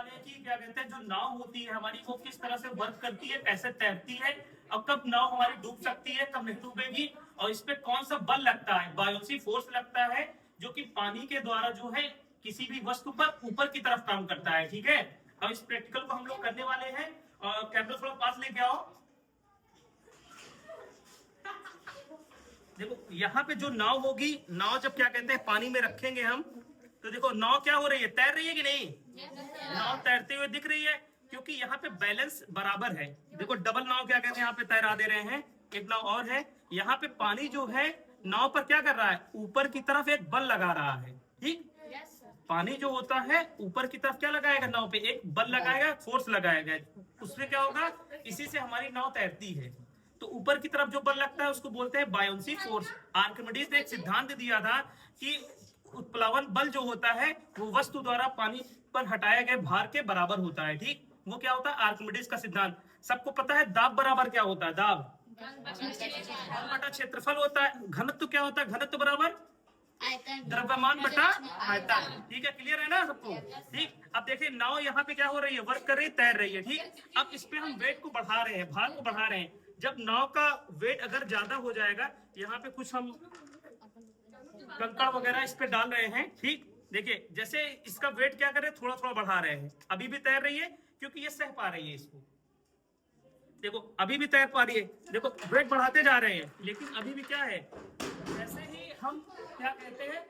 वाले हैं कि क्या कहते हैं जो नाव होती है हमारी वो किस तरह से वर्क करती है, कैसे तैरती है, और कब नाव हमारी डूब सकती है, कब नहीं डूबेगी, और इस पे कौन सा बल लगता है, बायोन्सी फोर्स लगता है, जो कि पानी के द्वारा जो है किसी भी वस्तु पर ऊपर की तरफ काम करता है। ठीक है, अब इस प्रैक्टिकल को हम लोग करने वाले हैं। और कैमरा थोड़ा पास लेके आओ। देखो यहाँ पे जो नाव होगी, नाव जब क्या कहते हैं पानी में रखेंगे हम, तो देखो नाव क्या हो रही है, तैर रही है कि नहीं? नाव तैरते हुए दिख रही है, क्योंकि यहाँ पे बैलेंस बराबर है। देखो डबल नाव क्या कहते हैं यहाँ पे तैरा दे रहे हैं, एक नाव और है। यहाँ पे पानी जो है नाव पर क्या कर रहा है, ऊपर की तरफ एक बल लगा रहा है। ठीक, पानी जो होता है ऊपर की तरफ क्या लगाएगा, नाव पे एक बल लगाएगा, फोर्स लगाएगा, उससे क्या होगा, इसी से हमारी नाव तैरती है। तो ऊपर की तरफ जो बल लगता है उसको बोलते हैं बायोन्सी फोर्स। आर्किमिडीज ने एक सिद्धांत दिया था कि उत्प्लवन बल जो होता है वो वस्तु द्वारा पानी पर हटाए गए भार के बराबर होता है। ठीक, वो क्या होता है, आर्किमिडीज का सिद्धांत। सबको पता है दाब बराबर क्या होता है, दाब बल बटा क्षेत्रफल होता है। घनत्व क्या होता है, घनत्व बराबर द्रव्यमान बटा आयतन। ठीक है, क्लियर है ना सबको? ठीक, अब देखिए नाव यहाँ पे क्या हो रही है, वर्क कर रही है, तैर रही है। ठीक, अब इस पे हम वेट को बढ़ा रहे हैं, भार को बढ़ा रहे हैं। जब नाव का वेट अगर ज्यादा हो जाएगा, यहाँ पे कुछ हम कंकड़ वगैरह इस पे डाल रहे हैं। ठीक, देखिए जैसे इसका वेट क्या कर रहे हैं, थोड़ा थोड़ा बढ़ा रहे हैं। अभी भी तैर रही है क्योंकि ये सह पा रही है इसको। देखो अभी भी तैर पा रही है, देखो वेट बढ़ाते जा रहे हैं, लेकिन अभी भी क्या है, जैसे ही हम क्या कहते हैं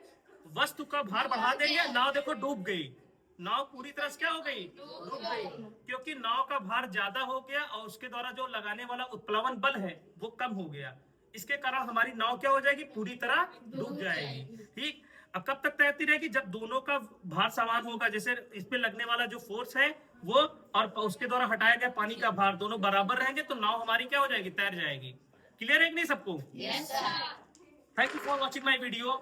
वस्तु का भार बढ़ा देंगे, नाव देखो डूब गई। नाव पूरी तरह से क्या हो गई, डूब गई, क्योंकि नाव का भार ज्यादा हो गया और उसके द्वारा जो लगाने वाला उत्प्लवन बल है वो कम हो गया। इसके कारण हमारी नाव क्या हो जाएगी, पूरी तरह डूब जाएगी। ठीक, अब कब तक तैरती रहेगी, जब दोनों का भार समान होगा। जैसे इस पे लगने वाला जो फोर्स है वो और उसके द्वारा हटाया गया पानी का भार दोनों बराबर रहेंगे, तो नाव हमारी क्या हो जाएगी, तैर जाएगी। क्लियर है कि नहीं सबको? Thank you for watching my video.